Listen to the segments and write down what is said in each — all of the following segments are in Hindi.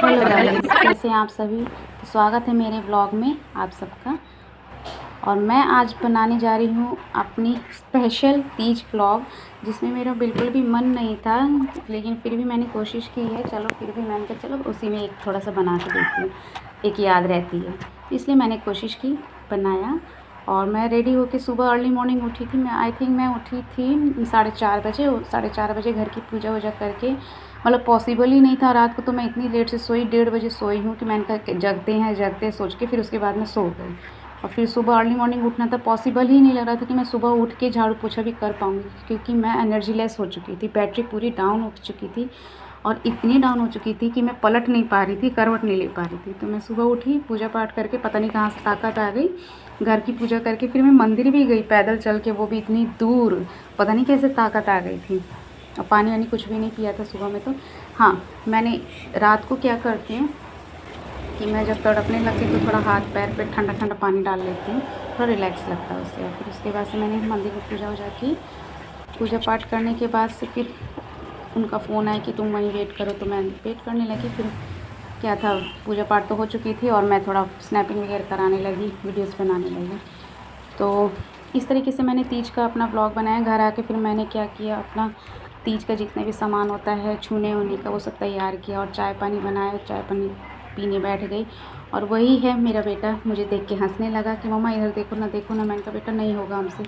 हेलो गाइस, कैसे हैं आप सभी। स्वागत है मेरे ब्लॉग में आप सबका। और मैं आज बनाने जा रही हूँ अपनी स्पेशल तीज ब्लॉग, जिसमें मेरा बिल्कुल भी मन नहीं था, लेकिन फिर भी मैंने कोशिश की है। चलो फिर भी मैंने कहा चलो उसी में एक थोड़ा सा बना के देखती हूँ, एक याद रहती है, इसलिए मैंने कोशिश की, बनाया। और मैं रेडी होके सुबह अर्ली मॉर्निंग उठी थी। मैं आई थिंक मैं उठी थी 4:30 बजे। 4:30 बजे घर की पूजा वूजा करके, मतलब पॉसिबल ही नहीं था रात को, तो मैं इतनी लेट से सोई, 1:30 बजे सोई हूँ कि मैंने कहा जगते हैं सोच के फिर उसके बाद मैं सो गई। और फिर सुबह अर्ली मॉर्निंग उठना था, पॉसिबल ही नहीं लग रहा था कि मैं सुबह उठ के झाड़ू पोछा भी कर पाऊँगी, क्योंकि मैं एनर्जी लेस हो चुकी थी, बैटरी पूरी डाउन हो चुकी थी। और इतनी डाउन हो चुकी थी कि मैं पलट नहीं पा रही थी, करवट नहीं ले पा रही थी। तो मैं सुबह उठी, पूजा पाठ करके, पता नहीं कहाँ से ताकत आ गई, घर की पूजा करके फिर मैं मंदिर भी गई पैदल चल के, वो भी इतनी दूर, पता नहीं कैसे ताकत आ गई थी। और पानी वानी कुछ भी नहीं पिया था सुबह में। तो हाँ, मैंने रात को क्या करती हूँ कि मैं जब तड़पने लगती हूँ तो थोड़ा हाथ पैर पे ठंडा ठंडा पानी डाल लेती हूँ, थोड़ा रिलैक्स लगता है उससे। और फिर उसके बाद से मैंने मंदिर में पूजा वूजा की। पूजा पाठ करने के बाद से फिर उनका फ़ोन आया कि तुम वहीं वेट करो, तो मैं वेट करने लगी। फिर क्या था, पूजा पाठ तो हो चुकी थी और मैं थोड़ा स्नैपिंग वगैरह कराने लगी, वीडियोस बनाने लगी। तो इस तरीके से मैंने तीज का अपना ब्लॉग बनाया। घर आके फिर मैंने क्या किया, अपना तीज का जितने भी सामान होता है छूने ऊने का, वो सब तैयार किया और चाय पानी बनाया। चाय पानी पीने बैठ गई। और वही है मेरा बेटा, मुझे देख के हंसने लगा कि मम्मा इधर देखो ना, देखो ना। मैंने कहा बेटा नहीं होगा हमसे,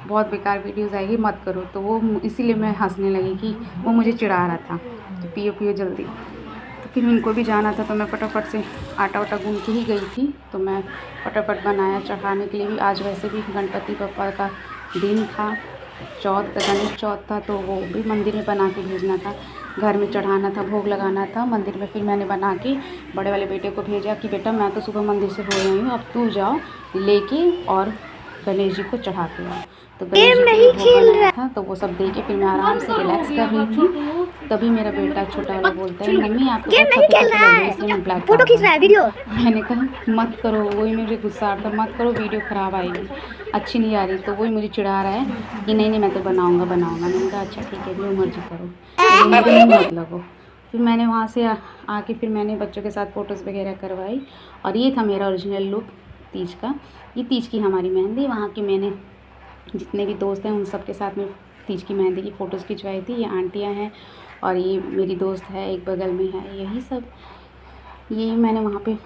बहुत बेकार वीडियोज़ आएगी, मत करो। तो वो इसीलिए मैं हंसने लगी कि वो मुझे चिढ़ा रहा था कि पियो पियो जल्दी। तो फिर उनको भी जाना था, तो मैं फटाफट से आटा वाटा गूँध के ही गई थी। तो मैं फटाफट बनाया चढ़ाने के लिए भी। आज वैसे भी गणपति बप्पा का दिन था, गणेश चौथ था, तो वो भी मंदिर में बना के भेजना था, घर में चढ़ाना था, भोग लगाना था मंदिर में। फिर मैंने बना के बड़े वाले बेटे को भेजा कि बेटा मैं तो सुबह मंदिर से हो आई हूँ, अब तू जाओ लेके और गणेश जी को चढ़ा के आओ। तो गणेश जी के भोग बनाया था, तो वो सब दे के फिर मैं आराम से रिलैक्स कर रही थी। तभी मेरा बेटा छोटा वाला बोलता है मम्मी आपको बहुत थके थके लग रही है, इसलिए मैं ब्लैक फोटो खींच रहा है वीडियो। मैंने कहा मत करो, वही मुझे गुस्सा आता, मत करो वीडियो ख़राब आएगी, अच्छी नहीं आ रही। तो वही मुझे चिढ़ा रहा है कि नहीं मैं तो बनाऊँगा। मैंने कहा अच्छा ठीक है, जो मर्जी करो, लेकिन मेरे मुँह मत लगो। फिर मैंने वहाँ से आके फिर मैंने बच्चों के साथ फ़ोटोज़ वगैरह करवाई। और ये था मेरा ओरिजिनल लुक तीज का। ये तीज की हमारी मेहंदी, वहाँ की मैंने जितने भी दोस्त हैं उन सब के साथ में तीज की मेहंदी की फ़ोटोज़ खिंचवाई थी। ये आंटियाँ हैं और ये मेरी दोस्त है, एक बगल में है, यही सब। ये मैंने वहाँ पे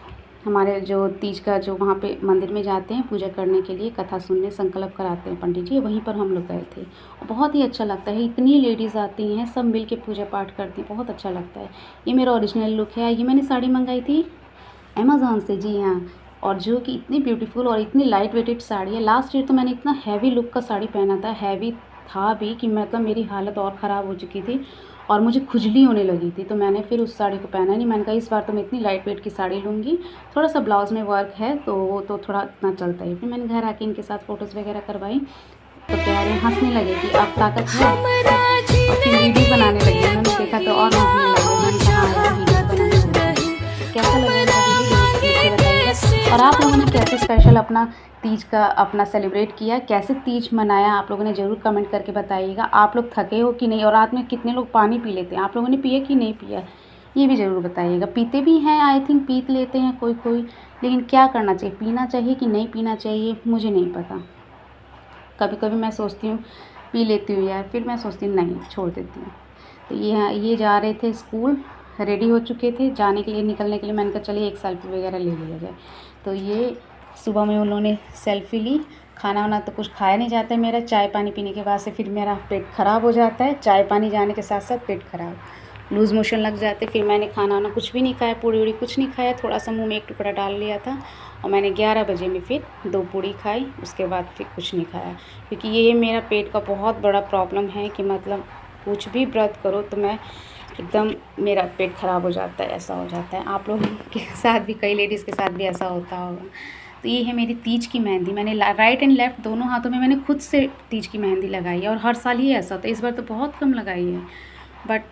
हमारे जो तीज का जो वहाँ पे मंदिर में जाते हैं पूजा करने के लिए, कथा सुनने, संकल्प कराते हैं पंडित जी, वहीं पर हम लोग गए थे। और बहुत ही अच्छा लगता है, इतनी लेडीज़ आती हैं, सब मिल के पूजा पाठ करती हैं, बहुत अच्छा लगता है। ये मेरा ओरिजिनल लुक है। ये मैंने साड़ी मंगाई थी अमेज़ॉन से, जी हाँ। और जो कि इतनी ब्यूटीफुल और इतनी लाइट वेटेड साड़ी है। लास्ट ईयर तो मैंने इतना हैवी लुक का साड़ी पहना था, हैवी था भी कि मतलब मेरी हालत और ख़राब हो चुकी थी और मुझे खुजली होने लगी थी। तो मैंने फिर उस साड़ी को पहना नहीं। मैंने कहा इस बार तो मैं इतनी लाइट वेट की साड़ी लूँगी, थोड़ा सा ब्लाउज़ में वर्क है तो वो तो थोड़ा इतना चलता है। फिर मैंने घर आके इनके साथ फ़ोटोज़ वगैरह करवाई, तो कह रहे हैं, हंसने लगे कि अब ताकत है। और फिर वीडियो बनाने लगी, उन्होंने देखा तो और हंसने लगे। मैंने कहा हाँ यार वीडियो तो बनानी चाहिए। तो कैसा लगा मेरा वीडियो ज़रूर लिख के बताइएगा। और आप लोगों ने कैसे स्पेशल अपना तीज का अपना सेलिब्रेट किया, कैसे तीज मनाया, आप लोगों ने ज़रूर कमेंट करके बताइएगा। आप लोग थके हो कि नहीं, और रात में कितने लोग पानी पी लेते हैं, आप लोगों ने पिया कि नहीं पिया, ये भी ज़रूर बताइएगा। पीते भी हैं, आई थिंक पी लेते हैं कोई कोई, लेकिन क्या करना चाहिए, पीना चाहिए कि नहीं पीना चाहिए, मुझे नहीं पता। कभी कभी मैं सोचती हूँ पी लेती हूँ यार, फिर मैं सोचती हूँ नहीं, छोड़ देती हूँ। तो ये जा रहे थे स्कूल, रेडी हो चुके थे जाने के लिए, निकलने के लिए। मैंने कहा चलिए एक सेल्फ़ी वगैरह ले लिया जाए। तो ये सुबह में उन्होंने सेल्फ़ी ली। खाना वाना तो कुछ खाया नहीं जाता है मेरा, चाय पानी पीने के बाद से फिर मेरा पेट ख़राब हो जाता है। चाय पानी जाने के साथ साथ पेट ख़राब, लूज़ मोशन लग जाते। फिर मैंने खाना वाना कुछ भी नहीं खाया, पूड़ी वूड़ी कुछ नहीं खाया, थोड़ा सा मुँह में एक टुकड़ा डाल लिया था। और मैंने 11 बजे में फिर 2 पूड़ी खाई, उसके बाद फिर कुछ नहीं खाया। क्योंकि ये मेरा पेट का बहुत बड़ा प्रॉब्लम है कि मतलब कुछ भी व्रत करो तो मैं एकदम, मेरा पेट ख़राब हो जाता है, ऐसा हो जाता है। आप लोगों के साथ भी, कई लेडीज़ के साथ भी ऐसा होता होगा। तो ये है मेरी तीज की मेहंदी। मैंने राइट एंड लेफ़्ट दोनों हाथों में मैंने खुद से तीज की मेहंदी लगाई है। और हर साल ही ऐसा होता है, इस बार तो बहुत कम लगाई है, बट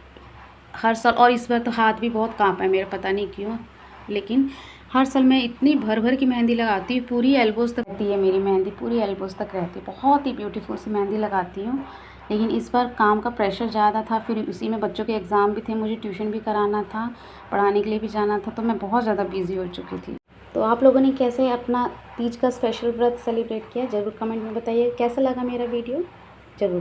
हर साल। और इस बार तो हाथ भी बहुत काँपा है मेरा, पता नहीं क्यों। लेकिन हर साल मैं इतनी भर भर की मेहंदी लगाती हूँ, पूरी एल्बोज़ तक रहती है मेरी मेहंदी, पूरी एल्बोज़ तक रहती है। बहुत ही ब्यूटीफुल सी मेहंदी लगाती हूँ। लेकिन इस बार काम का प्रेशर ज़्यादा था, फिर उसी में बच्चों के एग्ज़ाम भी थे, मुझे ट्यूशन भी कराना था, पढ़ाने के लिए भी जाना था, तो मैं बहुत ज़्यादा बिज़ी हो चुकी थी। तो आप लोगों ने कैसे अपना तीज का स्पेशल व्रत सेलिब्रेट किया, ज़रूर कमेंट में बताइए। कैसा लगा मेरा वीडियो ज़रूर